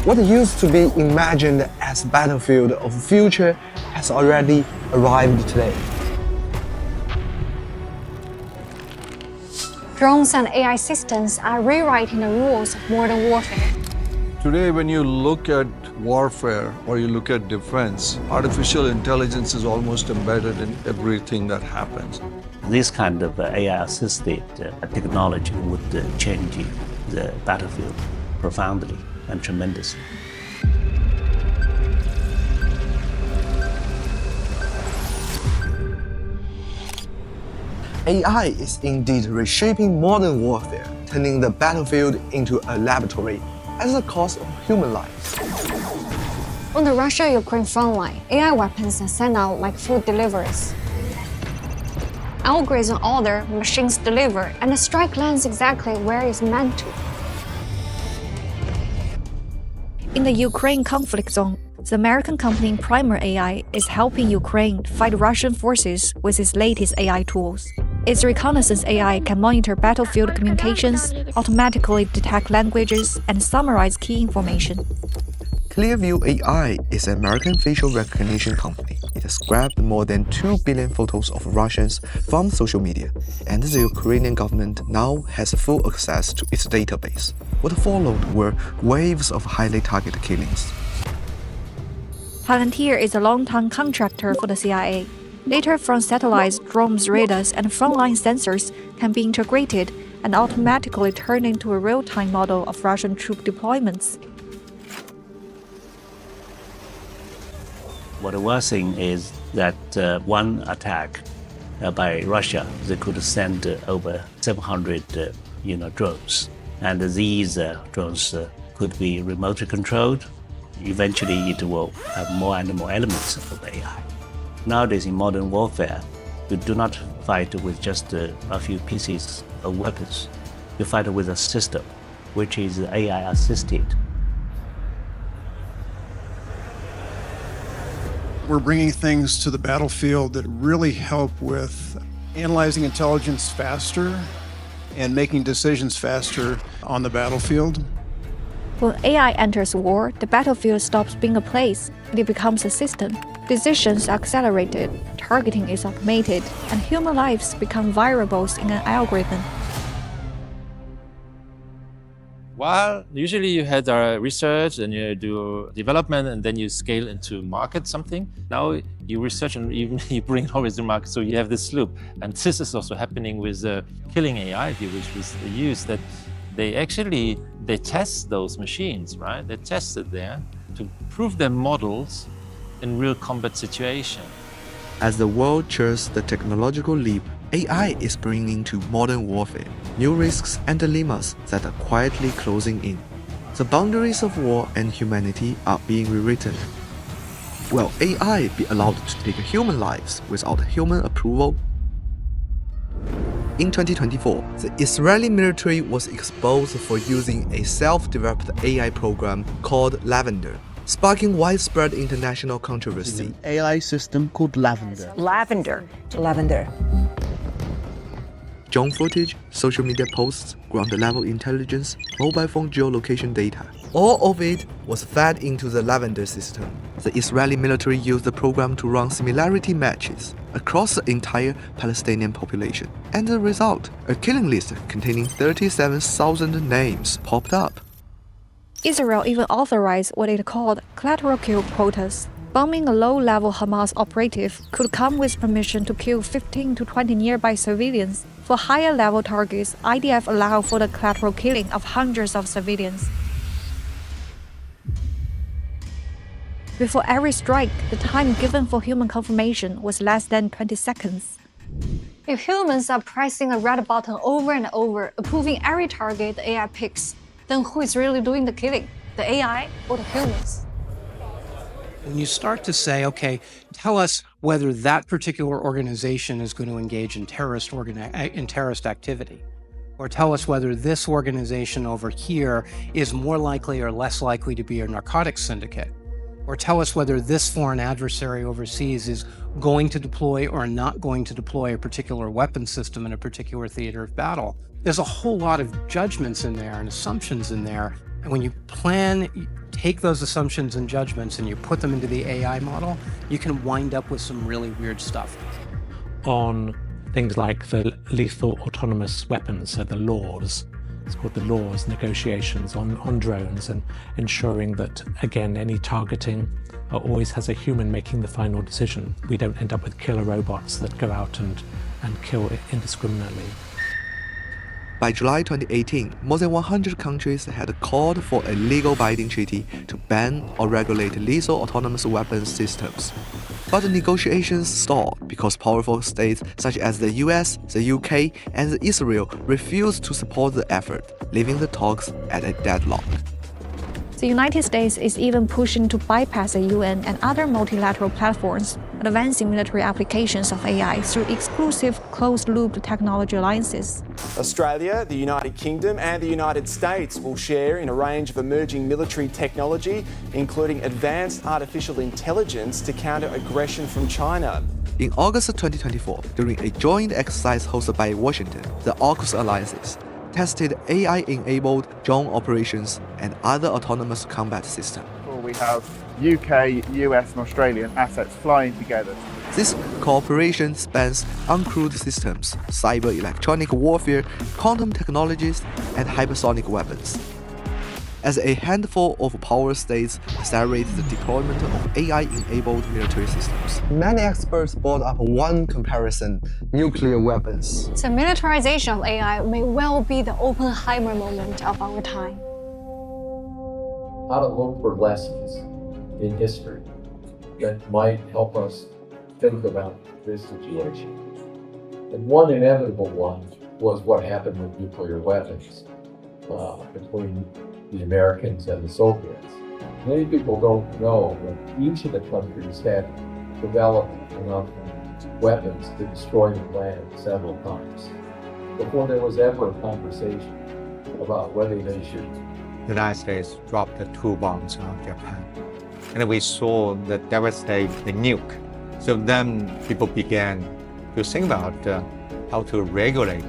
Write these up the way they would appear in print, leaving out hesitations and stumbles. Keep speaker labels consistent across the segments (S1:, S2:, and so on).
S1: What used to be imagined as battlefield of the future has already arrived today.
S2: Drones and AI systems are rewriting the rules of modern warfare.
S3: Today, when you look at warfare or you look at defense, artificial intelligence is almost embedded in everything that happens.
S4: This kind of AI-assisted technology would change the battlefield profoundly and tremendously.
S1: AI is indeed reshaping modern warfare, turning the battlefield into a laboratory at the cost of human lives.
S2: On the Russia-Ukraine front line, AI weapons are sent out like food deliveries. Algorithms order, machines deliver, and the strike lands exactly where it's meant to.
S5: In the Ukraine conflict zone, the American company Primer AI is helping Ukraine fight Russian forces with its latest AI tools. Its reconnaissance AI can monitor battlefield communications, automatically detect languages, and summarize key information.
S1: Clearview AI is an American facial recognition company. It has grabbed more than 2 billion photos of Russians from social media, and the Ukrainian government now has full access to its database. What followed were waves of highly targeted killings.
S5: Palantir is a long-time contractor for the CIA. Data from satellites, drones, radars, and frontline sensors can be integrated and automatically turned into a real-time model of Russian troop deployments.
S4: What we're seeing is that one attack by Russia, they could send over 700 drones. And these drones could be remotely controlled. Eventually, it will have more and more elements of AI. Nowadays, in modern warfare, you do not fight with just a few pieces of weapons. You fight with a system, which is AI-assisted.
S6: We're bringing things to the battlefield that really help with analyzing intelligence faster and making decisions faster on the battlefield.
S5: When AI enters war, the battlefield stops being a place, it becomes a system. Decisions are accelerated, targeting is automated, and human lives become variables in an algorithm.
S7: While usually you had research and you do development and then you scale into market something, now you research and even you bring it always to market, so you have this loop. And this is also happening with killing AI, which was used, that they test those machines, right? They test it there to prove their models in real combat situation.
S1: As the world cheers the technological leap, AI is bringing to modern warfare new risks and dilemmas that are quietly closing in. The boundaries of war and humanity are being rewritten. Will AI be allowed to take human lives without human approval? In 2024, the Israeli military was exposed for using a self-developed AI program called Lavender, sparking widespread international controversy.
S8: An AI system called Lavender.
S9: Lavender.
S1: Drone footage, social media posts, ground-level intelligence, mobile phone geolocation data. All of it was fed into the Lavender system. The Israeli military used the program to run similarity matches across the entire Palestinian population. And the result, a killing list containing 37,000 names popped up.
S5: Israel even authorized what it called collateral kill quotas. Bombing a low-level Hamas operative could come with permission to kill 15 to 20 nearby civilians. For higher-level targets, IDF allowed for the collateral killing of hundreds of civilians. Before every strike, the time given for human confirmation was less than 20 seconds.
S2: If humans are pressing a red button over and over, approving every target the AI picks, then who is really doing the killing? The AI or the humans?
S10: When you start to say, okay, tell us whether that particular organization is going to engage in terrorist activity, or tell us whether this organization over here is more likely or less likely to be a narcotics syndicate, or tell us whether this foreign adversary overseas is going to deploy or not going to deploy a particular weapon system in a particular theater of battle. There's a whole lot of judgments in there and assumptions in there And when you take those assumptions and judgments and you put them into the AI model, you can wind up with some really weird stuff.
S11: On things like the lethal autonomous weapons, so the laws, it's called the laws negotiations on drones, and ensuring that, again, any targeting always has a human making the final decision. We don't end up with killer robots that go out and kill indiscriminately.
S1: By July 2018, more than 100 countries had called for a legal binding treaty to ban or regulate lethal autonomous weapons systems. But the negotiations stalled because powerful states such as the US, the UK, and Israel refused to support the effort, leaving the talks at a deadlock.
S5: The United States is even pushing to bypass the UN and other multilateral platforms, advancing military applications of AI through exclusive closed-loop technology alliances.
S12: Australia, the United Kingdom, and the United States will share in a range of emerging military technology, including advanced artificial intelligence to counter aggression from China.
S1: In August 2024, during a joint exercise hosted by Washington, the AUKUS alliances tested AI-enabled drone operations and other autonomous combat systems.
S13: We have UK, US and Australian assets flying together.
S1: This cooperation spans uncrewed systems, cyber electronic warfare, quantum technologies, and hypersonic weapons. As a handful of power states accelerate the deployment of AI-enabled military systems. Many experts brought up one comparison: nuclear weapons.
S2: The militarization of AI may well be the Oppenheimer moment of our time.
S14: How to look for lessons in history that might help us think about this situation. And one inevitable one was what happened with nuclear weapons between the Americans and the Soviets. Many people don't know that each of the countries had developed enough weapons to destroy the planet several times before there was ever a conversation about whether they should.
S15: The United States dropped the 2 bombs on Japan, and we saw the devastating nuke. So then people began to think about how to regulate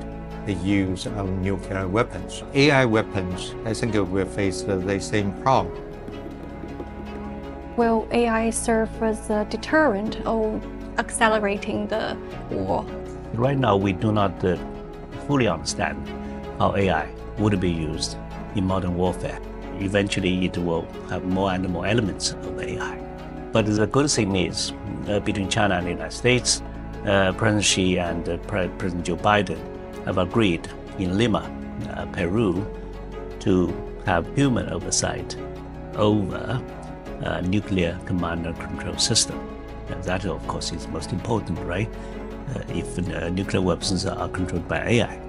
S15: the use of nuclear weapons. AI weapons, I think will face the same problem.
S2: Will AI serve as a deterrent or accelerating the war?
S4: Right now, we do not fully understand how AI would be used in modern warfare. Eventually, it will have more and more elements of AI. But the good thing is, between China and the United States, President Xi and President Joe Biden have agreed in Lima, Peru, to have human oversight over nuclear command and control system. And that, of course, is most important, right? If nuclear weapons are controlled by AI,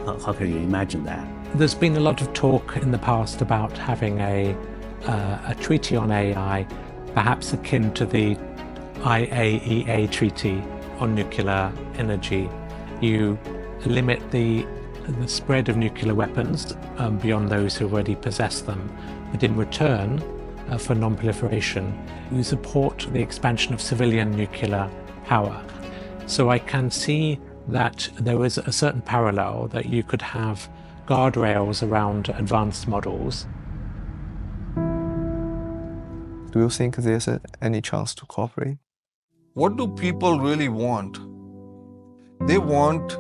S4: how can you imagine that?
S11: There's been a lot of talk in the past about having a treaty on AI, perhaps akin to the IAEA treaty on nuclear energy. You limit the spread of nuclear weapons beyond those who already possess them, but in return for non-proliferation, you support the expansion of civilian nuclear power. So I can see that there is a certain parallel, that you could have guardrails around advanced models.
S1: Do you think there's any chance to cooperate?
S3: What do people really want? They want,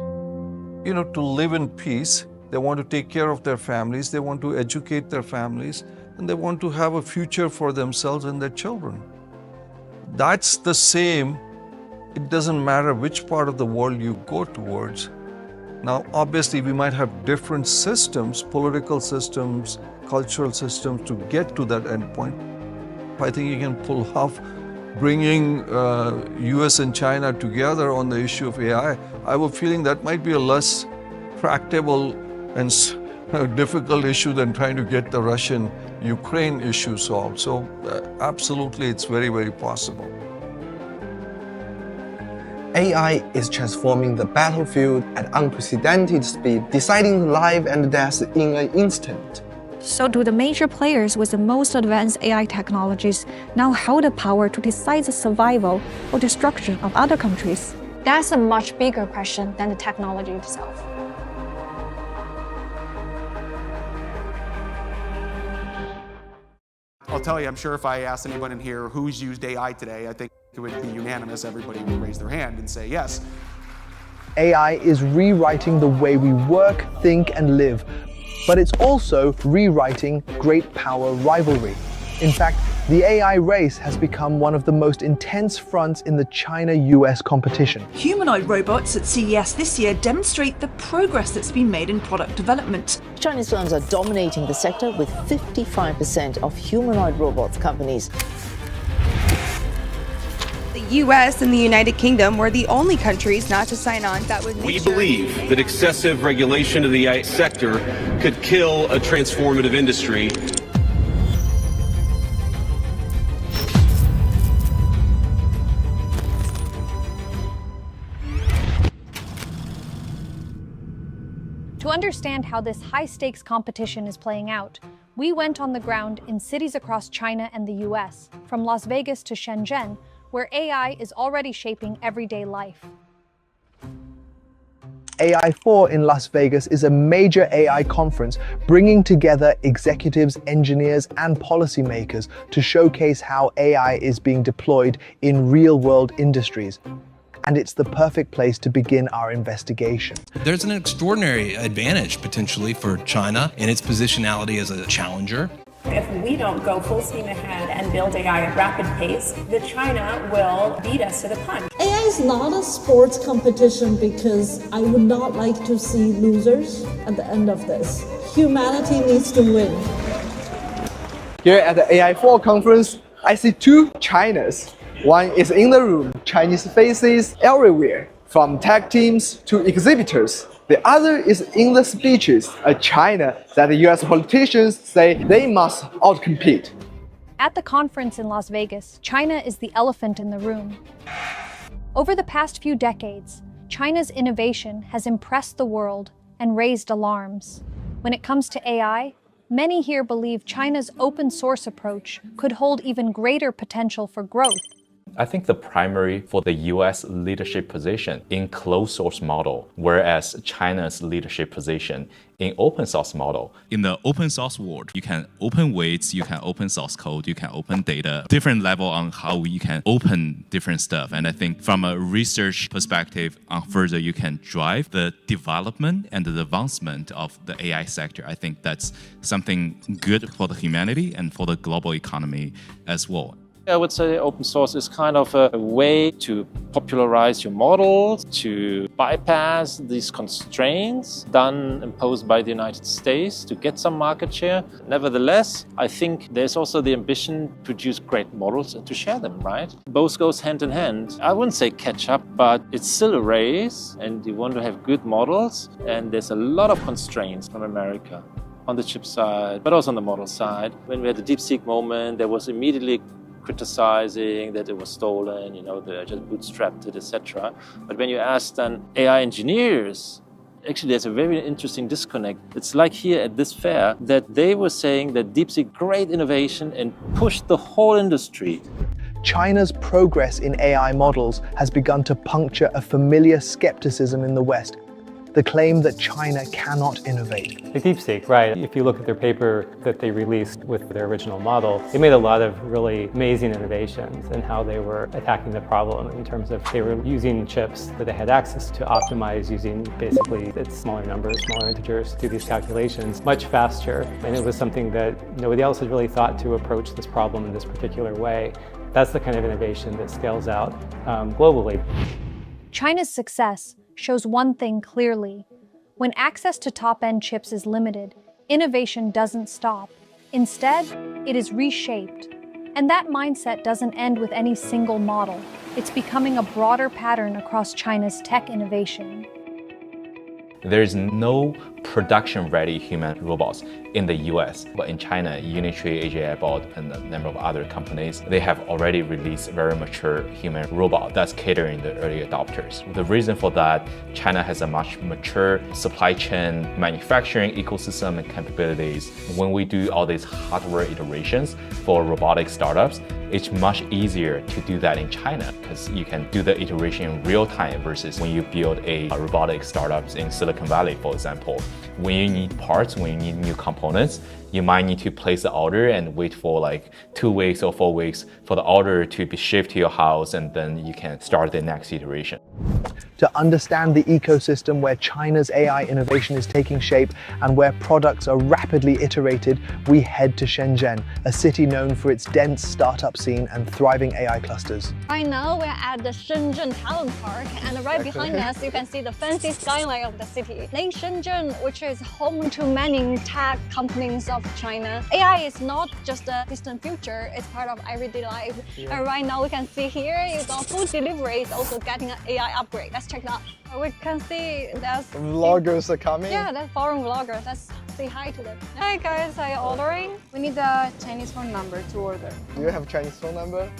S3: to live in peace. They want to take care of their families. They want to educate their families. And they want to have a future for themselves and their children. That's the same. It doesn't matter which part of the world you go towards. Now, obviously, we might have different systems, political systems, cultural systems to get to that endpoint. I think you can pull off bringing US and China together on the issue of AI. I have a feeling that might be a less tractable and difficult issue than trying to get the Russian-Ukraine issue solved. So absolutely, it's very, very possible.
S1: AI is transforming the battlefield at unprecedented speed, deciding life and death in an instant.
S5: So do the major players with the most advanced AI technologies now hold the power to decide the survival or destruction of other countries?
S2: That's a much bigger question than the technology itself.
S16: I'll tell you, I'm sure if I asked anyone in here who's used AI today, I think it would be unanimous. Everybody would raise their hand and say yes.
S1: AI is rewriting the way we work, think, and live, but it's also rewriting great power rivalry. In fact, the AI race has become one of the most intense fronts in the China-US competition.
S17: Humanoid robots at CES this year demonstrate the progress that's been made in product development.
S9: Chinese firms are dominating the sector with 55% of humanoid robots companies.
S18: The US and the United Kingdom were the only countries not to sign on. That would
S19: We believe that excessive regulation of the AI sector could kill a transformative industry.
S5: To understand how this high-stakes competition is playing out, we went on the ground in cities across China and the US, from Las Vegas to Shenzhen, where AI is already shaping everyday life.
S1: AI4 in Las Vegas is a major AI conference bringing together executives, engineers, and policymakers to showcase how AI is being deployed in real-world industries. And it's the perfect place to begin our investigation.
S20: There's an extraordinary advantage potentially for China in its positionality as a challenger.
S21: If we don't go full steam ahead and build AI at rapid pace, then China will beat us to the punch.
S22: AI is not a sports competition because I would not like to see losers at the end of this. Humanity needs to win.
S1: Here at the AI4 conference, I see two Chinas. One is in the room, Chinese faces everywhere, from tech teams to exhibitors. The other is in the speeches, a China that the US politicians say they must outcompete.
S5: At the conference in Las Vegas, China is the elephant in the room. Over the past few decades, China's innovation has impressed the world and raised alarms. When it comes to AI, many here believe China's open source approach could hold even greater potential for growth.
S23: I think the primary for the US leadership position in closed source model, whereas China's leadership position in open source model.
S24: In the open source world, you can open weights, you can open source code, you can open data, different level on how we can open different stuff. And I think from a research perspective, further you can drive the development and the advancement of the AI sector. I think that's something good for the humanity and for the global economy as well.
S7: I would say open source is kind of a way to popularize your models, to bypass these constraints imposed by the United States to get some market share. Nevertheless, I think there's also the ambition to produce great models and to share them, right? Both goes hand in hand. I wouldn't say catch up, but it's still a race and you want to have good models, and there's a lot of constraints from America on the chip side, but also on the model side. When we had the DeepSeek moment, there was immediately criticizing that it was stolen, they just bootstrapped it, etc. But when you ask then AI engineers, actually there's a very interesting disconnect. It's like here at this fair that they were saying that DeepSeek, great innovation and pushed the whole industry.
S1: China's progress in AI models has begun to puncture a familiar skepticism in the West. The claim that China cannot innovate.
S25: The DeepSeek, right, if you look at their paper that they released with their original model, they made a lot of really amazing innovations in how they were attacking the problem in terms of they were using chips that they had access to optimize using basically its smaller numbers, smaller integers to do these calculations much faster. And it was something that nobody else had really thought to approach this problem in this particular way. That's the kind of innovation that scales out globally.
S5: China's success shows one thing clearly. When access to top-end chips is limited, innovation doesn't stop. Instead, it is reshaped. And that mindset doesn't end with any single model. It's becoming a broader pattern across China's tech innovation.
S23: There is no production-ready human robots in the US, but in China, Unitree, AGI Bot, and a number of other companies, they have already released very mature human robot that's catering the early adopters. The reason for that, China has a much mature supply chain manufacturing ecosystem and capabilities. When we do all these hardware iterations for robotic startups, it's much easier to do that in China because you can do the iteration in real time versus when you build a robotic startups in Silicon Valley, for example. when you need parts, when you need new components, you might need to place the order and wait for like 2 weeks or 4 weeks for the order to be shipped to your house, and then you can start the next iteration.
S1: To understand the ecosystem where China's AI innovation is taking shape and where products are rapidly iterated, we head to Shenzhen, a city known for its dense startup scene and thriving AI clusters.
S2: Right now, we're at the Shenzhen Talent Park, and right behind us, you can see the fancy skyline of the city. In Shenzhen, which is home to many tech companies of China, AI is not just a distant future, it's part of everyday life.
S1: Yeah.
S2: And right now, we can see here, food delivery is also getting an AI upgrade. Let's check it out. We can see there's
S1: Vloggers are coming.
S2: Yeah, that's foreign vloggers. Let's say hi to them. Hi guys, are you ordering?
S18: We need the Chinese phone number to order.
S1: Do you have Chinese phone number?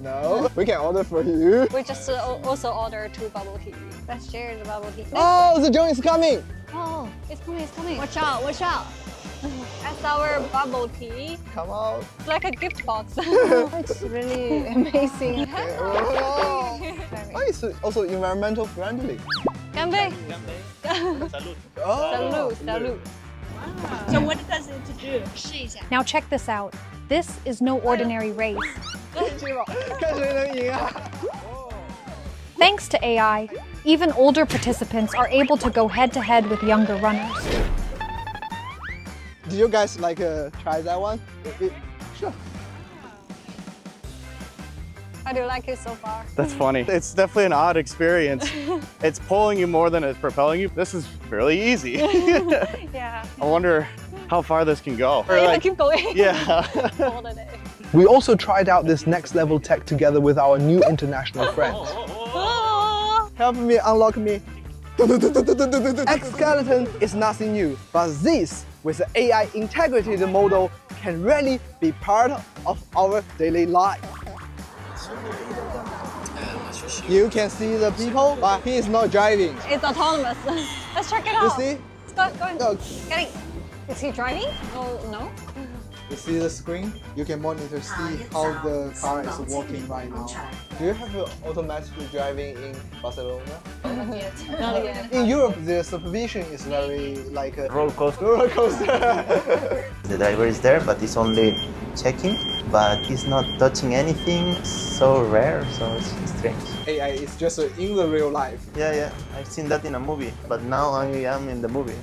S1: No? We can order for you.
S2: We just also ordered 2 bubble tea. Let's share the bubble tea.
S1: Oh, the joint is coming!
S2: Oh, it's coming, it's coming. Watch out, watch out. That's our bubble tea.
S1: Come on.
S2: It's like a gift box. It's really amazing.
S1: Oh, it's also environmental friendly.
S2: Ganbei.
S1: Salud.
S2: Salud, salud.
S18: Wow. So what does it do?
S5: Now check this out. This is no ordinary race. Thanks to AI, even older participants are able to go head-to-head with younger runners.
S1: Did you guys like try that one? Sure.
S2: How do you like it so far?
S6: That's funny. It's definitely an odd experience. It's pulling you more than it's propelling you. This is really easy.
S2: Yeah.
S6: I wonder how far this can go.
S2: Like, keep going.
S6: Yeah.
S2: All the day.
S1: We also tried out this next level tech together with our new international friends. Help me, unlock me. Exoskeleton is nothing new, but this, with the AI integrated model, can really be part of our daily life. You can see the people, but he is not driving.
S2: It's autonomous. Let's check it out.
S1: You see?
S2: Let's go. Go. Getting. Is he driving? Oh, no.
S1: You see the screen? You can monitor, see how the car is working right now. Do you have automatic driving in Barcelona?
S2: Not yet. Not yet.
S1: In Europe, the supervision is very like a
S8: roller coaster.
S10: The driver is there, but it's only checking, but it's not touching anything. So rare, so it's strange.
S1: AI is just in the real life.
S10: Yeah, I've seen that in a movie, but now I am in the movie.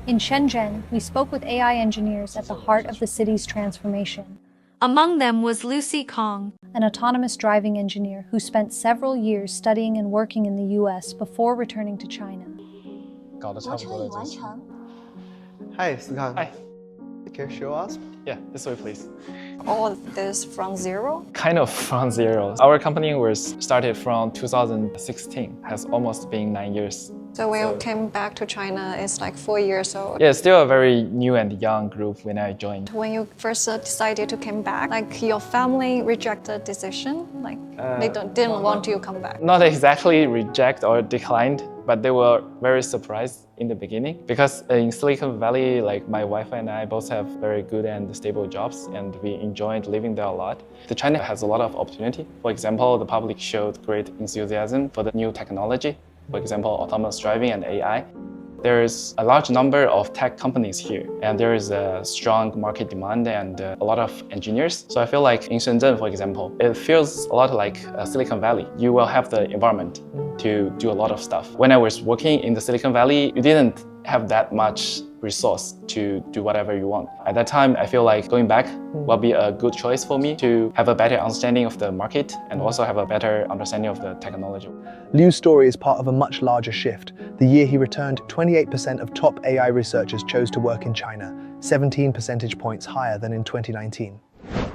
S5: In Shenzhen, we spoke with AI engineers at the heart of the city's transformation. Among them was Lucy Kong, an autonomous driving engineer who spent several years studying and working in the US before returning to China.
S1: Hi, Kong. Hi. Can you show us?
S12: Yeah, this way, please.
S2: All of this from zero?
S12: Kind of from zero. Our company was started from 2016, has almost been 9 years.
S2: So when you came back to China, it's like 4 years old.
S12: Yeah, it's still a very new and young group when I joined.
S2: When you first decided to come back, like your family rejected the decision? Like they didn't want you to come back?
S12: Not exactly reject or declined, but they were very surprised in the beginning because in Silicon Valley, like my wife and I both have very good and stable jobs and we enjoyed living there a lot. The China has a lot of opportunity. For example, the public showed great enthusiasm for the new technology. For example, autonomous driving and AI. There is a large number of tech companies here, and there is a strong market demand and a lot of engineers. So I feel like in Shenzhen, for example, it feels a lot like Silicon Valley. You will have the environment to do a lot of stuff. When I was working in the Silicon Valley, you didn't have that much resource to do whatever you want. At that time, I feel like going back will be a good choice for me to have a better understanding of the market and also have a better understanding of the technology.
S1: Liu's story is part of a much larger shift. The year he returned, 28% of top AI researchers chose to work in China, 17 percentage points higher than in 2019.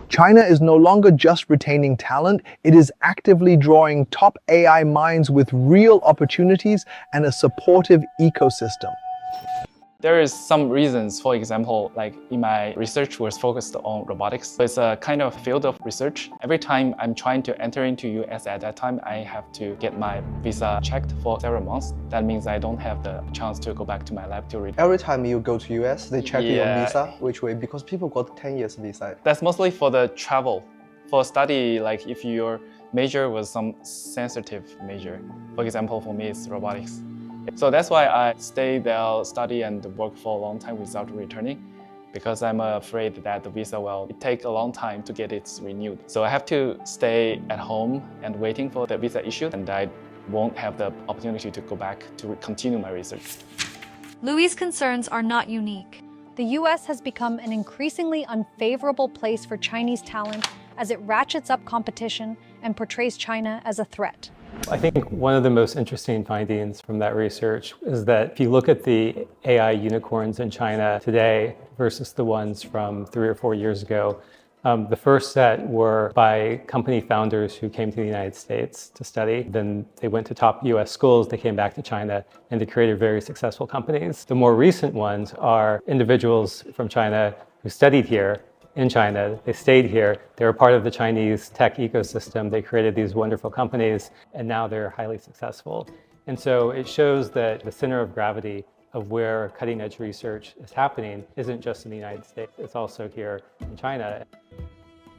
S1: China is no longer just retaining talent, it is actively drawing top AI minds with real opportunities and a supportive ecosystem.
S12: There is some reasons, for example, like in my research was focused on robotics. It's a kind of field of research. Every time I'm trying to enter into US at that time, I have to get my visa checked for several months. That means I don't have the chance to go back to my lab to read.
S1: Every time you go to US, they check your visa, which way? Because people got 10 years visa.
S12: That's mostly for the travel. For study, like if you're major was some sensitive major. For example, for me, it's robotics. So that's why I stay there, study and work for a long time without returning, because I'm afraid that the visa will take a long time to get it renewed. So I have to stay at home and waiting for the visa issue, and I won't have the opportunity to go back to continue my research.
S5: Louis' concerns are not unique.
S2: The US has become an increasingly unfavorable place for Chinese talent as it ratchets up competition and portrays China as a threat.
S25: I think one of the most interesting findings from that research is that if you look at the AI unicorns in China today versus the ones from 3 or 4 years ago, the first set were by company founders who came to the United States to study. Then they went to top US schools, they came back to China, and they created very successful companies. The more recent ones are individuals from China who studied here in China. They stayed here, they were part of the Chinese tech ecosystem, they created these wonderful companies, and now they're highly successful. And so it shows that the center of gravity of where cutting-edge research is happening isn't just in the United States, it's also here in China.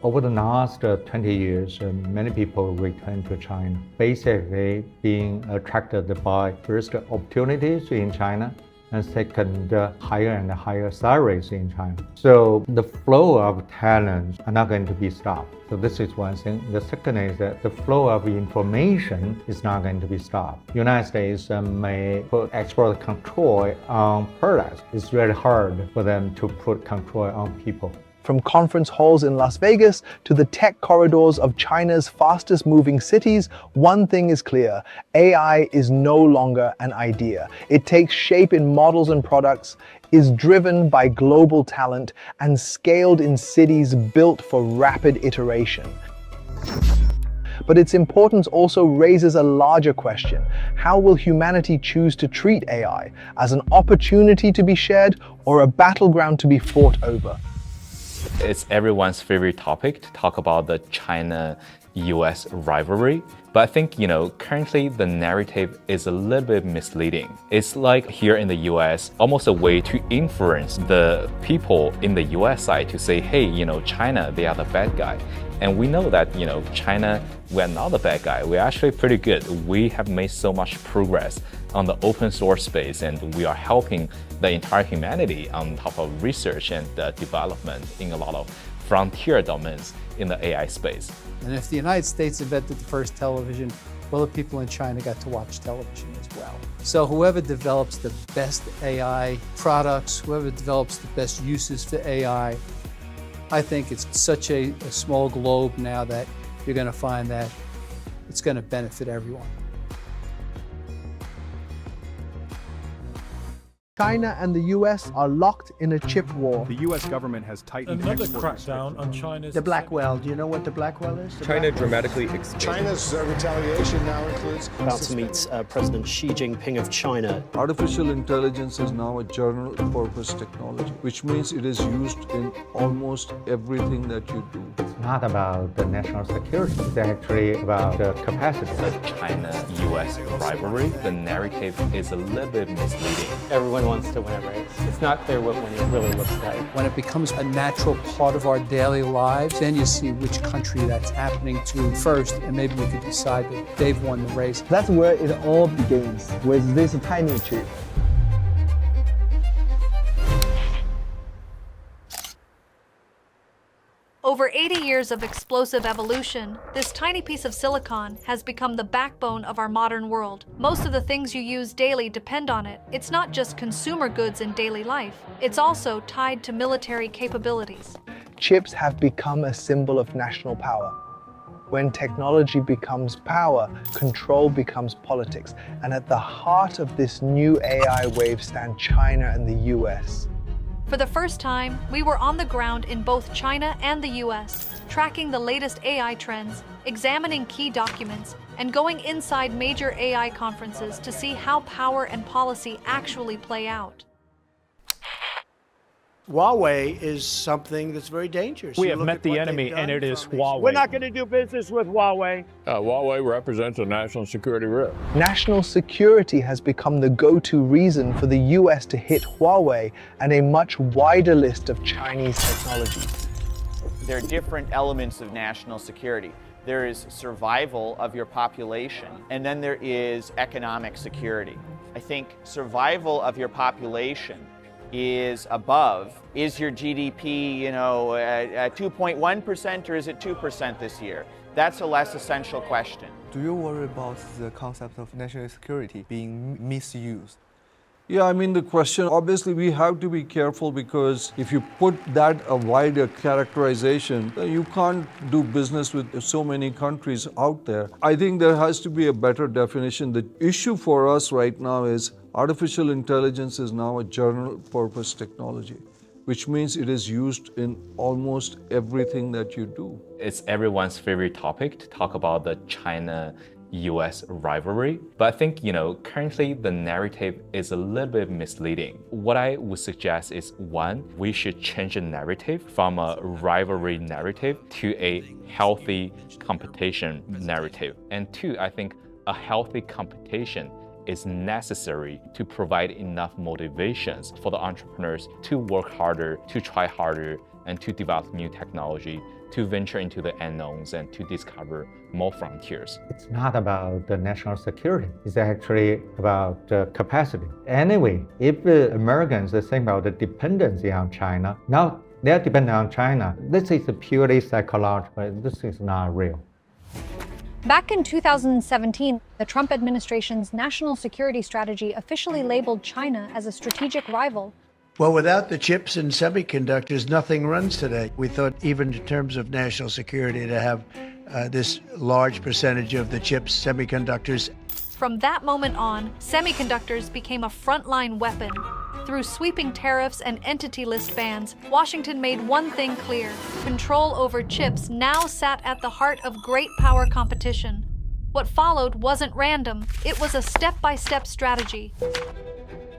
S4: Over the last 20 years, many people returned to China, basically being attracted by first opportunities in China, and second, higher and higher salaries in China. So the flow of talents are not going to be stopped. So this is one thing. The second is that the flow of information is not going to be stopped. United States may put export control on products. It's very hard for them to put control on people.
S1: From conference halls in Las Vegas to the tech corridors of China's fastest moving cities, one thing is clear: AI is no longer an idea. It takes shape in models and products, is driven by global talent, and scaled in cities built for rapid iteration. But its importance also raises a larger question. How will humanity choose to treat AI? As an opportunity to be shared or a battleground to be fought over?
S23: It's everyone's favorite topic to talk about the China-US rivalry. But I think, currently the narrative is a little bit misleading. It's like here in the US, almost a way to influence the people in the US side to say, hey, China, they are the bad guy. And we know that, China, we're not the bad guy. We're actually pretty good. We have made so much progress on the open source space, and we are helping the entire humanity on top of research and development in a lot of frontier domains in the AI space.
S8: And if the United States invented the first television, well, the people in China got to watch television as well. So whoever develops the best AI products, whoever develops the best uses for AI, I think it's such a small globe now that you're going to find that it's going to benefit everyone.
S1: China and the US are locked in a chip war.
S13: The US government has tightened
S14: another crackdown on China's...
S15: The Blackwell. Do you know what the Blackwell is?
S26: China dramatically expanded.
S27: China's retaliation now includes...
S28: About to meet President Xi Jinping of China.
S3: Artificial intelligence is now a general purpose technology, which means it is used in almost everything that you do.
S4: It's not about the national security. It's actually about the capacity.
S23: The China-US rivalry, the narrative is a little bit misleading.
S25: Everyone wants to win a race. It's not clear what winning really looks like.
S8: When it becomes a natural part of our daily lives, then you see which country that's happening to first, and maybe you could decide that they've won the race.
S1: That's where it all begins, with this tiny chip.
S5: Over 80 years of explosive evolution, this tiny piece of silicon has become the backbone of our modern world. Most of the things you use daily depend on it. It's not just consumer goods in daily life, it's also tied to military capabilities.
S1: Chips have become a symbol of national power. When technology becomes power, control becomes politics. And at the heart of this new AI wave stand China and the US.
S5: For the first time, we were on the ground in both China and the US, tracking the latest AI trends, examining key documents, and going inside major AI conferences to see how power and policy actually play out.
S15: Huawei is something that's very dangerous.
S14: We have met the enemy, and it is Huawei.
S15: We're not going to do business with Huawei.
S29: Huawei represents a national security risk.
S1: National security has become the go-to reason for the US to hit Huawei and a much wider list of Chinese technologies.
S30: There are different elements of national security.
S9: There is survival of your population, and then there is economic security. I think survival of your population is above. Is your GDP, at 2.1% or is it 2% this year? That's a less essential question.
S1: Do you worry about the concept of national security being misused?
S3: Yeah, I mean, the question, obviously we have to be careful because if you put that a wider characterization, you can't do business with so many countries out there. I think there has to be a better definition. The issue for us right now is artificial intelligence is now a general purpose technology, which means it is used in almost everything that you do.
S23: It's everyone's favorite topic to talk about the China-US rivalry. But I think, currently the narrative is a little bit misleading. What I would suggest is, one, we should change the narrative from a rivalry narrative to a healthy competition narrative. And two, I think a healthy competition is necessary to provide enough motivations for the entrepreneurs to work harder, to try harder, and to develop new technology, to venture into the unknowns and to discover more frontiers.
S4: It's not about the national security. It's actually about capacity. Anyway, if Americans think about the dependency on China, now they're dependent on China. This is purely psychological. This is not real.
S5: Back in 2017, the Trump administration's national security strategy officially labeled China as a strategic rival.
S15: Well, without the chips and semiconductors, nothing runs today. We thought even in terms of national security to have this large percentage of the chips, semiconductors.
S5: From that moment on, semiconductors became a frontline weapon. Through sweeping tariffs and entity list bans, Washington made one thing clear: control over chips now sat at the heart of great power competition. What followed wasn't random, it was a step-by-step strategy.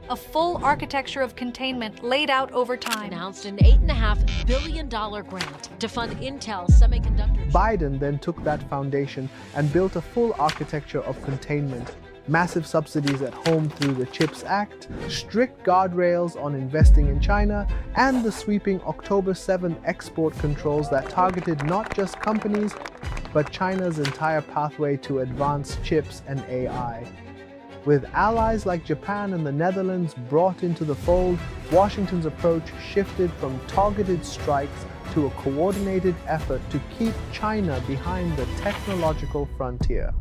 S5: A full architecture of containment laid out over time.
S11: Announced an $8.5 billion grant to fund Intel semiconductor.
S13: Biden then took that foundation and built a full architecture of containment. Massive subsidies at home through the CHIPS Act, strict guardrails on investing in China, and the sweeping October 7 export controls that targeted not just companies, but China's entire pathway to advanced chips and AI. With allies like Japan and the Netherlands brought into the fold, Washington's approach shifted from targeted strikes to a coordinated effort to keep China behind the technological frontier.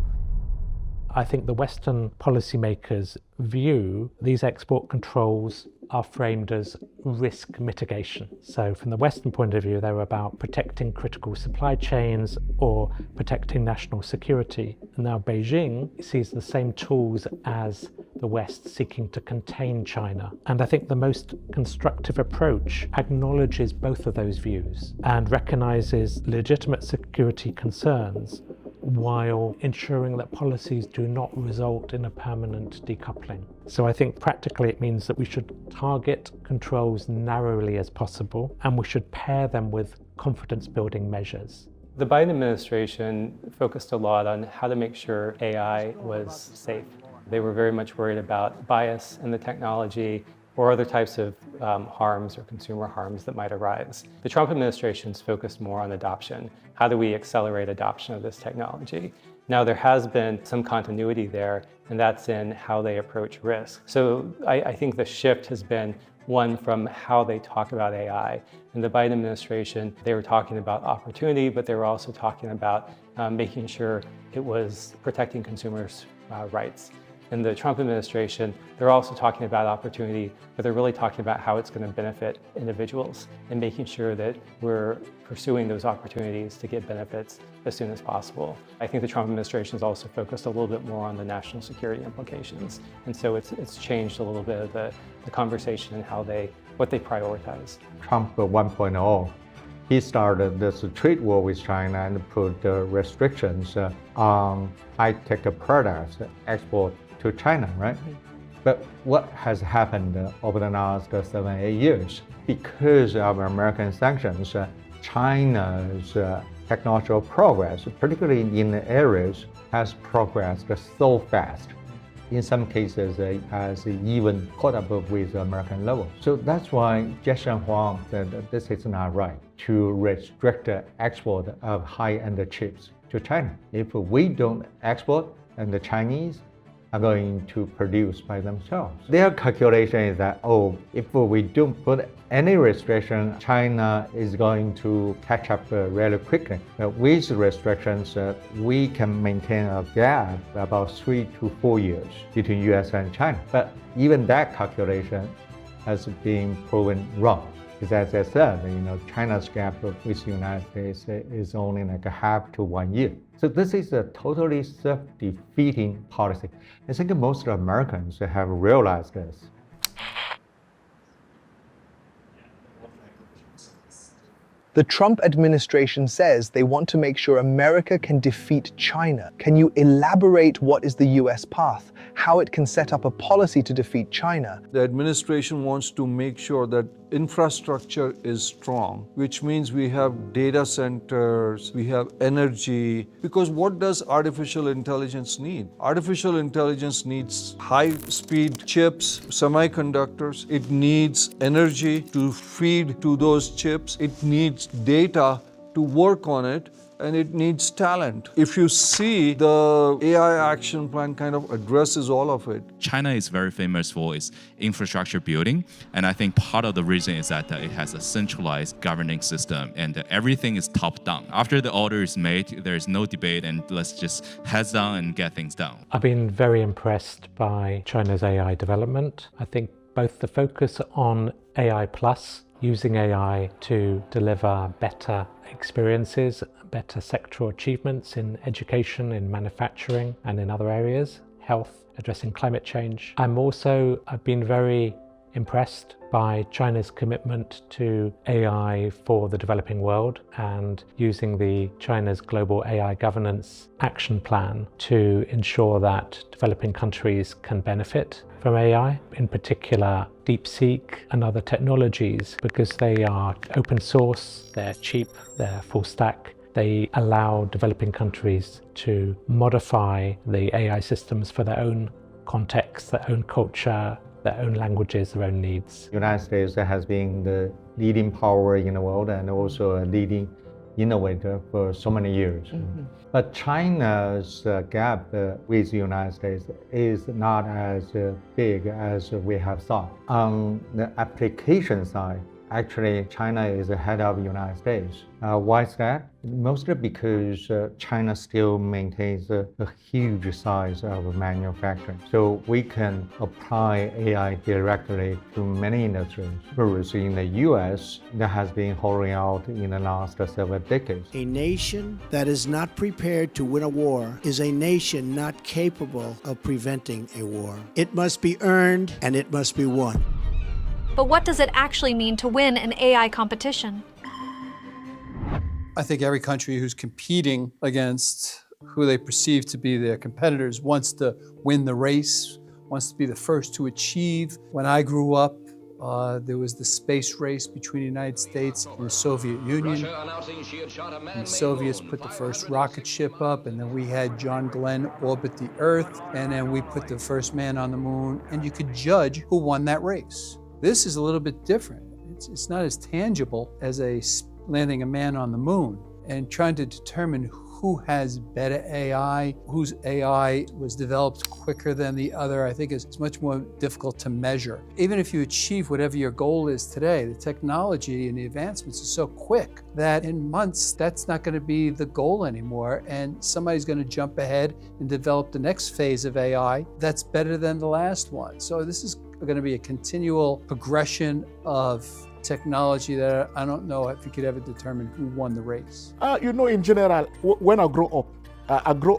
S14: I think the Western policymakers view these export controls are framed as risk mitigation. So from the Western point of view, they're about protecting critical supply chains or protecting national security. And now Beijing sees the same tools as the West seeking to contain China. And I think the most constructive approach acknowledges both of those views and recognizes legitimate security concerns while ensuring that policies do not result in a permanent decoupling. So I think practically it means that we should target controls narrowly as possible, and we should pair them with confidence-building measures.
S25: The Biden administration focused a lot on how to make sure AI was safe. They were very much worried about bias in the technology or other types of harms or consumer harms that might arise. The Trump administration's focused more on adoption. How do we accelerate adoption of this technology? Now, there has been some continuity there, and that's in how they approach risk. So I think the shift has been one from how they talk about AI. In the Biden administration, they were talking about opportunity, but they were also talking about making sure it was protecting consumers' rights. In the Trump administration, they're also talking about opportunity, but they're really talking about how it's going to benefit individuals and making sure that we're pursuing those opportunities to get benefits as soon as possible. I think the Trump administration is also focused a little bit more on the national security implications. And so it's changed a little bit of the conversation and what they prioritize.
S4: Trump 1.0, he started this trade war with China and put restrictions on high-tech products export to China, right? But what has happened over the last 7-8 years? Because of American sanctions, China's technological progress, particularly in the areas, has progressed so fast. In some cases, it has even caught up with the American level. So that's why Jason Huang said that this is not right to restrict the export of high-end chips. to China. If we don't export, and the Chinese are going to produce by themselves. Their calculation is that, if we don't put any restriction, China is going to catch up really quickly. With restrictions, we can maintain a gap about 3 to 4 years between US and China. But even that calculation has been proven wrong. Because as I said, China's gap with the United States is only like a half to 1 year. So this is a totally self-defeating policy. I think most Americans have realized this.
S13: The Trump administration says they want to make sure America can defeat China. Can you elaborate what is the US path, how it can set up a policy to defeat China?
S3: The administration wants to make sure that infrastructure is strong, which means we have data centers, we have energy. Because what does artificial intelligence need? Artificial intelligence needs high-speed chips, semiconductors. It needs energy to feed to those chips. It needs data to work on it, and it needs talent. If you see, the AI action plan kind of addresses all of it.
S7: China is very famous for its infrastructure building, and I think part of the reason is that it has a centralized governing system and everything is top-down. After the order is made, there's no debate and let's just heads down and get things done.
S14: I've been very impressed by China's AI development. I think both the focus on AI+, using AI to deliver better experiences, better sectoral achievements in education, in manufacturing, and in other areas, health, addressing climate change. I've been very impressed by China's commitment to AI for the developing world and using the China's Global AI Governance Action Plan to ensure that developing countries can benefit from AI, in particular DeepSeek and other technologies, because they are open source, they're cheap, they're full stack. They allow developing countries to modify the AI systems for their own context, their own culture, their own languages, their own needs.
S4: The United States has been the leading power in the world and also a leading innovator for so many years. But China's gap with the United States is not as big as we have thought. On the application side, actually, China is ahead of the United States. Why is that? Mostly because China still maintains a huge size of manufacturing. So we can apply AI directly to many industries. Whereas in the US, that has been hollowing out in the last several decades.
S27: A nation that is not prepared to win a war is a nation not capable of preventing a war. It must be earned and it must be won.
S5: But what does it actually mean to win an AI competition?
S8: I think every country who's competing against who they perceive to be their competitors wants to win the race, wants to be the first to achieve. When I grew up, there was the space race between the United States and the Soviet Union. And the Soviets put the first rocket ship up, and then we had John Glenn orbit the Earth, and then we put the first man on the moon, and you could judge who won that race. This is a little bit different. It's not as tangible as landing a man on the moon, and trying to determine who has better AI, whose AI was developed quicker than the other, I think is much more difficult to measure. Even if you achieve whatever your goal is today, the technology and the advancements are so quick that in months, that's not going to be the goal anymore, and somebody's going to jump ahead and develop the next phase of AI that's better than the last one. So this is going to be a continual progression of technology that I don't know if you could ever determine who won the race.
S16: In general, when I grow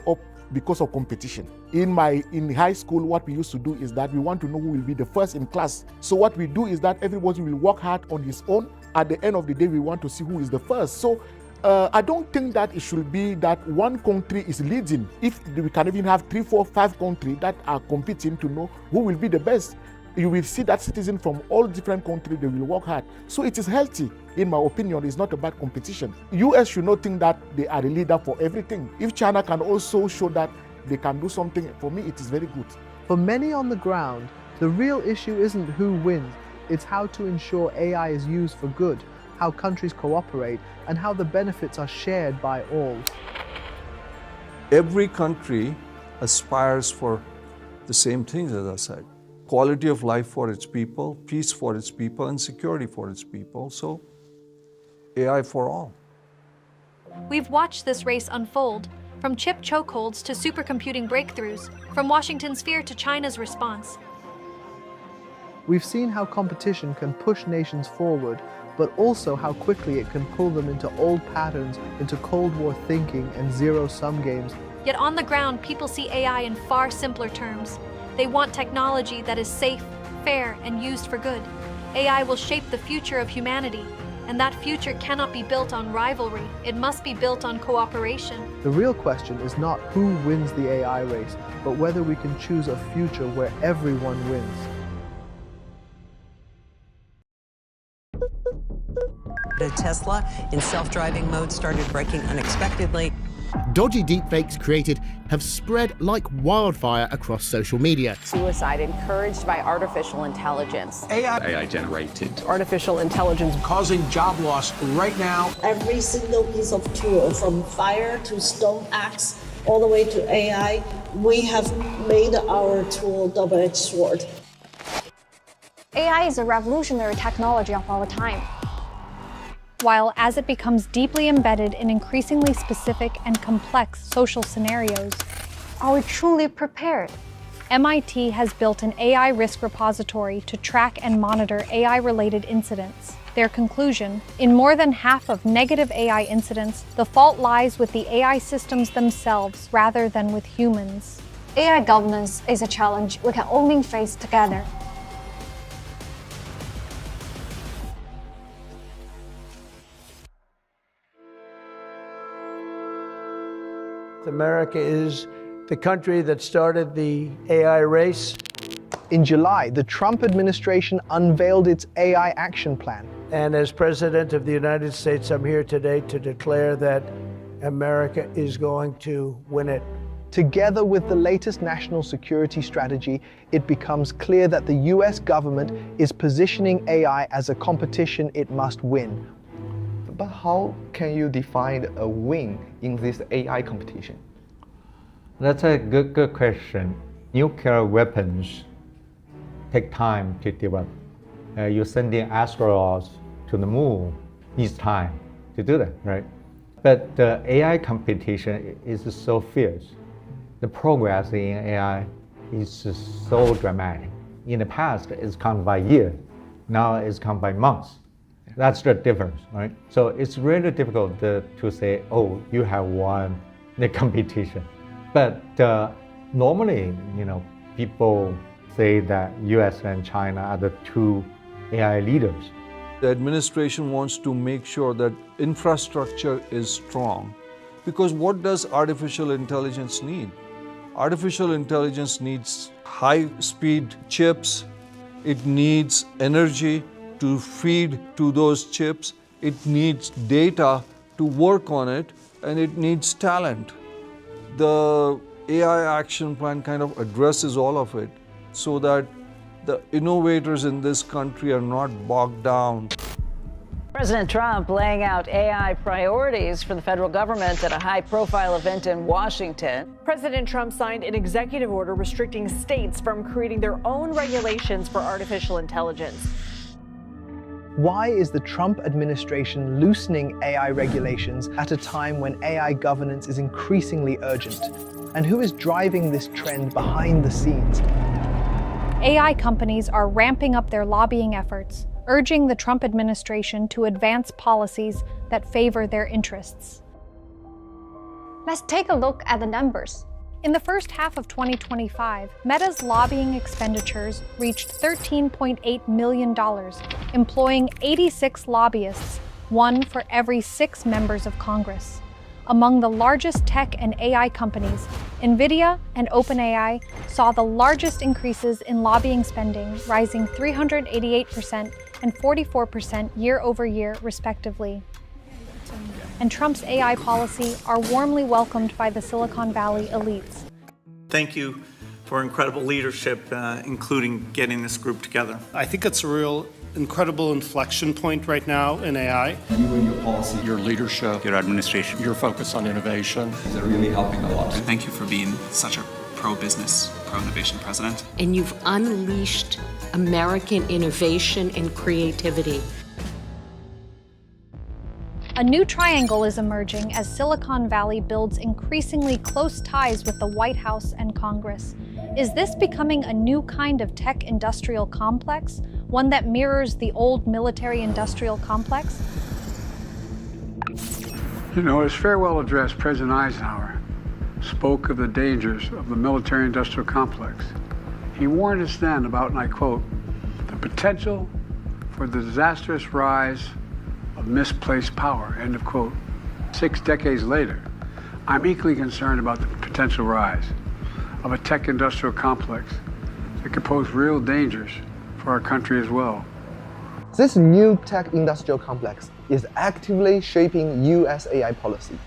S16: up because of competition. In high school, what we used to do is that we want to know who will be the first in class. So what we do is that everybody will work hard on his own. At the end of the day, we want to see who is the first. So I don't think that it should be that one country is leading. If we can even have 3, 4, 5 countries that are competing to know who will be the best, you will see that citizens from all different countries, they will work hard. So it is healthy, in my opinion. It's not about competition. US should not think that they are the leader for everything. If China can also show that they can do something, for me, it is very good.
S13: For many on the ground, the real issue isn't who wins, it's how to ensure AI is used for good, how countries cooperate, and how the benefits are shared by all.
S3: Every country aspires for the same things, as I said. Quality of life for its people, peace for its people, and security for its people. So, AI for all.
S5: We've watched this race unfold, from chip chokeholds to supercomputing breakthroughs, from Washington's fear to China's response.
S13: We've seen how competition can push nations forward, but also how quickly it can pull them into old patterns, into Cold War thinking and zero-sum games.
S5: Yet on the ground, people see AI in far simpler terms. They want technology that is safe, fair, and used for good. AI will shape the future of humanity, and that future cannot be built on rivalry. It must be built on cooperation.
S13: The real question is not who wins the AI race, but whether we can choose a future where everyone wins.
S6: A Tesla in self-driving mode started braking unexpectedly.
S17: Dodgy deepfakes created have spread like wildfire across social media.
S18: Suicide encouraged by artificial intelligence.
S19: AI generated.
S18: Artificial intelligence
S20: causing job loss right now.
S21: Every single piece of tool, from fire to stone axe, all the way to AI, we have made our tool double-edged sword.
S2: AI is a revolutionary technology of our time. While as it becomes deeply embedded in increasingly specific and complex social scenarios, are we truly prepared? MIT has built an AI risk repository to track and monitor AI-related incidents. Their conclusion: in more than half of negative AI incidents, the fault lies with the AI systems themselves rather than with humans. AI governance is a challenge we can only face together.
S15: America is the country that started the AI race.
S13: In July, the Trump administration unveiled its AI action plan.
S15: And as President of the United States, I'm here today to declare that America is going to win it.
S13: Together with the latest national security strategy, it becomes clear that the US government is positioning AI as a competition it must win.
S1: But how can you define a win in this AI competition?
S4: That's a good question. Nuclear weapons take time to develop. You send in astronauts to the moon, needs time to do that, right? But the AI competition is so fierce. The progress in AI is so dramatic. In the past, it's counted by years. Now it's counted by months. That's the difference, right? So it's really difficult to say, oh, you have won the competition. But normally, people say that US and China are the two AI leaders.
S3: The administration wants to make sure that infrastructure is strong. Because what does artificial intelligence need? Artificial intelligence needs high-speed chips. It needs energy to feed to those chips, it needs data to work on it, and it needs talent. The AI action plan kind of addresses all of it so that the innovators in this country are not bogged down.
S18: President Trump laying out AI priorities for the federal government at a high-profile event in Washington.
S22: President Trump signed an executive order restricting states from creating their own regulations for artificial intelligence.
S13: Why is the Trump administration loosening AI regulations at a time when AI governance is increasingly urgent? And who is driving this trend behind the scenes?
S2: AI companies are ramping up their lobbying efforts, urging the Trump administration to advance policies that favor their interests. Let's take a look at the numbers. In the first half of 2025, Meta's lobbying expenditures reached $13.8 million, employing 86 lobbyists, one for every 6 members of Congress. Among the largest tech and AI companies, NVIDIA and OpenAI saw the largest increases in lobbying spending, rising 388% and 44% year-over-year, respectively. And Trump's AI policy are warmly welcomed by the Silicon Valley elites.
S24: Thank you for incredible leadership, including getting this group together.
S8: I think it's a real
S9: incredible inflection point right now in AI.
S10: You and your policy,
S12: Your leadership,
S10: your administration,
S12: your focus on innovation.
S10: is really helping a lot.
S19: Thank you for being such a pro-business, pro-innovation president.
S11: And you've unleashed American innovation and creativity.
S2: A new triangle is emerging as Silicon Valley builds increasingly close ties with the White House and Congress. Is this becoming a new kind of tech-industrial complex, one that mirrors the old military-industrial complex?
S23: You know, his farewell address, President Eisenhower spoke of the dangers of the military-industrial complex. He warned us then about, and I quote, the potential for the disastrous rise of misplaced power, end of quote. 6 decades later, I'm equally concerned about the potential rise of a tech-industrial complex that could pose real dangers for our country as well.
S1: This new tech-industrial complex is actively shaping US AI policy,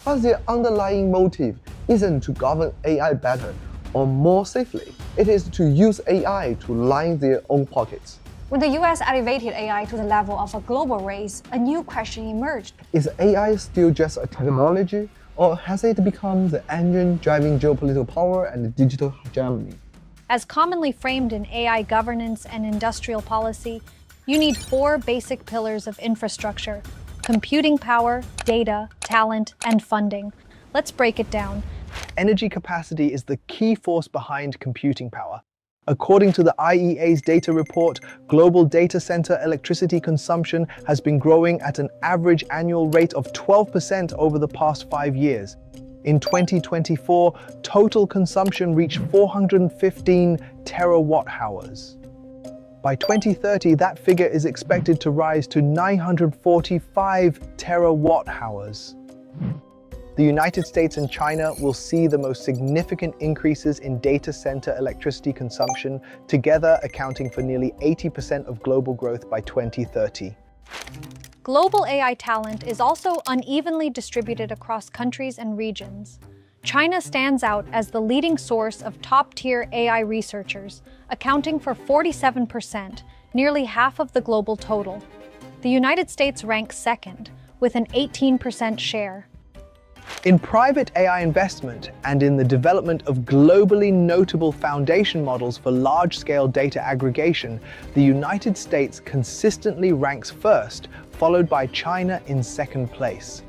S1: but their underlying motive isn't to govern AI better or more safely. It is to use AI to line their own pockets.
S2: When the US elevated AI to the level of a global race, a new question emerged.
S1: Is AI still just a technology, or has it become the engine driving geopolitical power and digital hegemony?
S2: As commonly framed in AI governance and industrial policy, you need 4 basic pillars of infrastructure: computing power, data, talent, and funding. Let's break it down.
S13: Energy capacity is the key force behind computing power. According to the IEA's data report, global data center electricity consumption has been growing at an average annual rate of 12% over the past 5 years. In 2024, total consumption reached 415 terawatt-hours. By 2030, that figure is expected to rise to 945 terawatt-hours. The United States and China will see the most significant increases in data center electricity consumption, together accounting for nearly 80% of global growth by 2030.
S2: Global AI talent is also unevenly distributed across countries and regions. China stands out as the leading source of top-tier AI researchers, accounting for 47%, nearly half of the global total. The United States ranks second, with an 18% share.
S13: In private AI investment and in the development of globally notable foundation models for large-scale data aggregation, the United States consistently ranks first, followed by China in second place.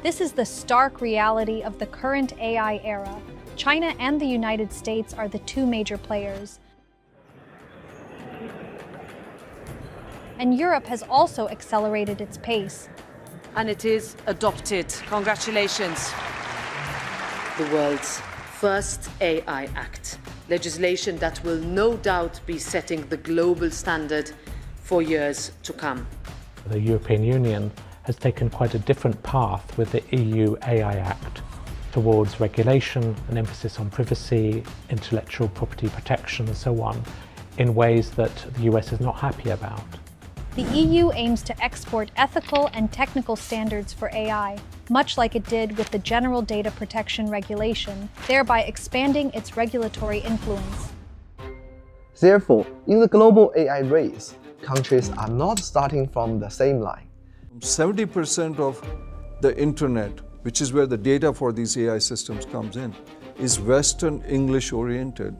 S2: This is the stark reality of the current AI era. China and the United States are the 2 major players. And Europe has also accelerated its pace.
S24: And it is adopted. Congratulations. The world's first AI Act, legislation that will no doubt be setting the global standard for years to come.
S14: The European Union has taken quite a different path with the EU AI Act towards regulation, an emphasis on privacy, intellectual property protection and so on, in ways that the US is not happy about.
S2: The EU aims to export ethical and technical standards for AI, much like it did with the General Data Protection Regulation, thereby expanding its regulatory influence.
S1: Therefore, in the global AI race, countries are not starting from the same line.
S3: 70% of the internet, which is where the data for these AI systems comes in, is Western English oriented.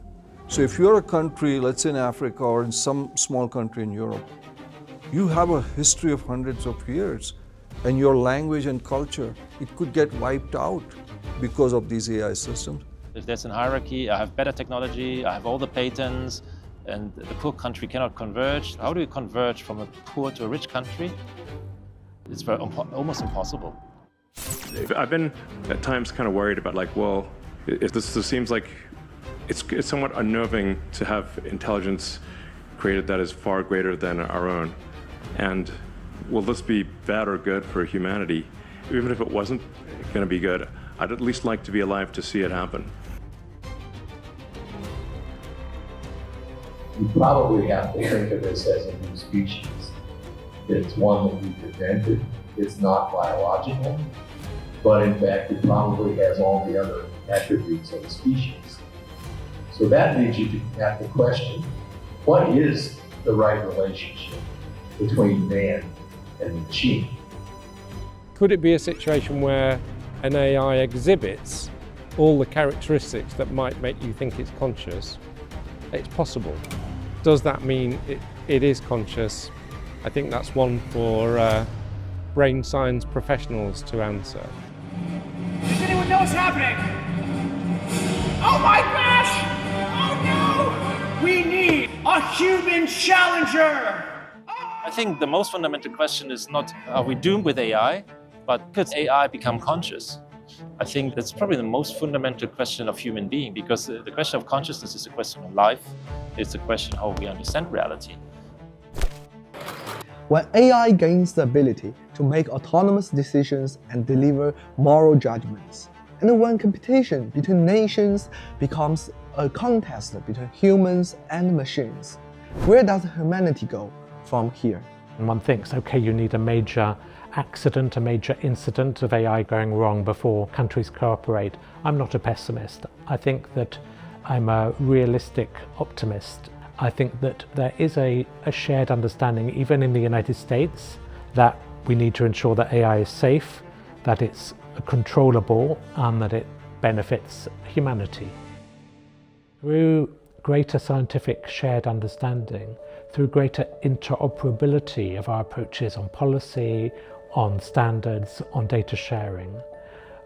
S3: So if you're a country, let's say in Africa or in some small country in Europe, you have a history of hundreds of years, and your language and culture, it could get wiped out because of these AI systems.
S26: If there's a hierarchy, I have better technology, I have all the patents, and the poor country cannot converge. How do you converge from a poor to a rich country? It's almost impossible.
S28: I've been at times kind of worried about well, if this seems like it's somewhat unnerving to have intelligence created that is far greater than our own. And will this be bad or good for humanity? Even if it wasn't going to be good, I'd at least like to be alive to see it happen.
S29: We probably have to think of this as a new species. It's one that we've invented. It's not biological, but in fact, it probably has all the other attributes of a species. So that leads you to have the question, what is the right relationship between man and machine.
S5: Could it be a situation where an AI exhibits all the characteristics that might make you think it's conscious? It's possible. Does that mean it is conscious? I think that's one for brain science professionals to answer.
S6: Does anyone know what's happening? Oh my gosh! Oh no! We need a human challenger!
S26: I think the most fundamental question is not, are we doomed with AI, but could AI become conscious? I think that's probably the most fundamental question of human being, because the question of consciousness is a question of life. It's a question of how we understand reality.
S1: When AI gains the ability to make autonomous decisions and deliver moral judgments, and when competition between nations becomes a contest between humans and machines, where does humanity go from here?
S14: And one thinks, okay, you need a major accident, a major incident of AI going wrong before countries cooperate. I'm not a pessimist. I think that I'm a realistic optimist. I think that there is a shared understanding, even in the United States, that we need to ensure that AI is safe, that it's controllable, and that it benefits humanity. Through greater scientific shared understanding, through greater interoperability of our approaches on policy, on standards, on data sharing,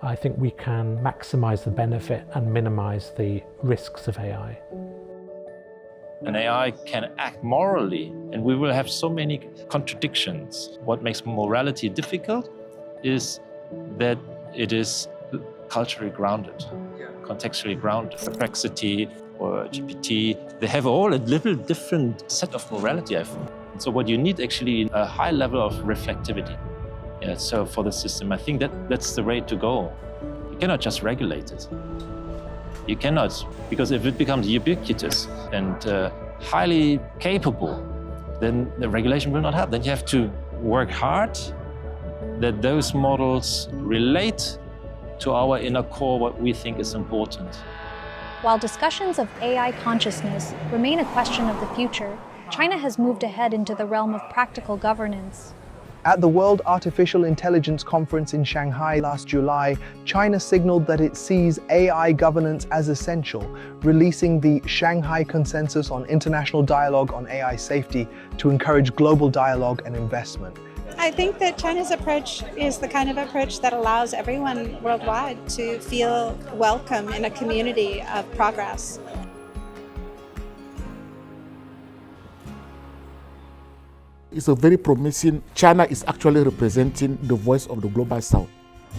S14: I think we can maximize the benefit and minimize the risks of AI.
S26: An AI can act morally, and we will have so many contradictions. What makes morality difficult is that it is culturally grounded, contextually grounded. Perplexity or GPT, they have all a little different set of morality, I think. So what you need actually a high level of reflectivity. So for the system, I think that's the way to go. You cannot just regulate it. You cannot, because if it becomes ubiquitous and highly capable, then the regulation will not happen. Then you have to work hard that those models relate to our inner core, what we think is important.
S2: While discussions of AI consciousness remain a question of the future, China has moved ahead into the realm of practical governance.
S13: At the World Artificial Intelligence Conference in Shanghai last July, China signaled that it sees AI governance as essential, releasing the Shanghai Consensus on International Dialogue on AI Safety to encourage global dialogue and investment.
S7: I think that China's approach is the kind of approach that allows everyone worldwide to feel welcome in a community of progress.
S16: It's a very promising. China is actually representing the voice of the global south.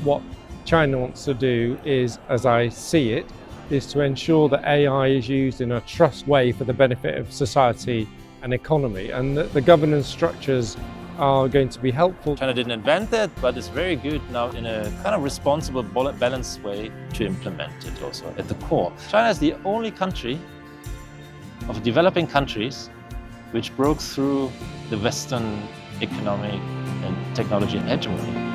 S5: What China wants to do is, as I see it, is to ensure that AI is used in a trust way for the benefit of society and economy, and that the governance structures are going to be helpful.
S26: China didn't invent that, but it's very good now in a kind of responsible, balanced way to implement it also at the core. China is the only country of developing countries which broke through the Western economic and technology hegemony.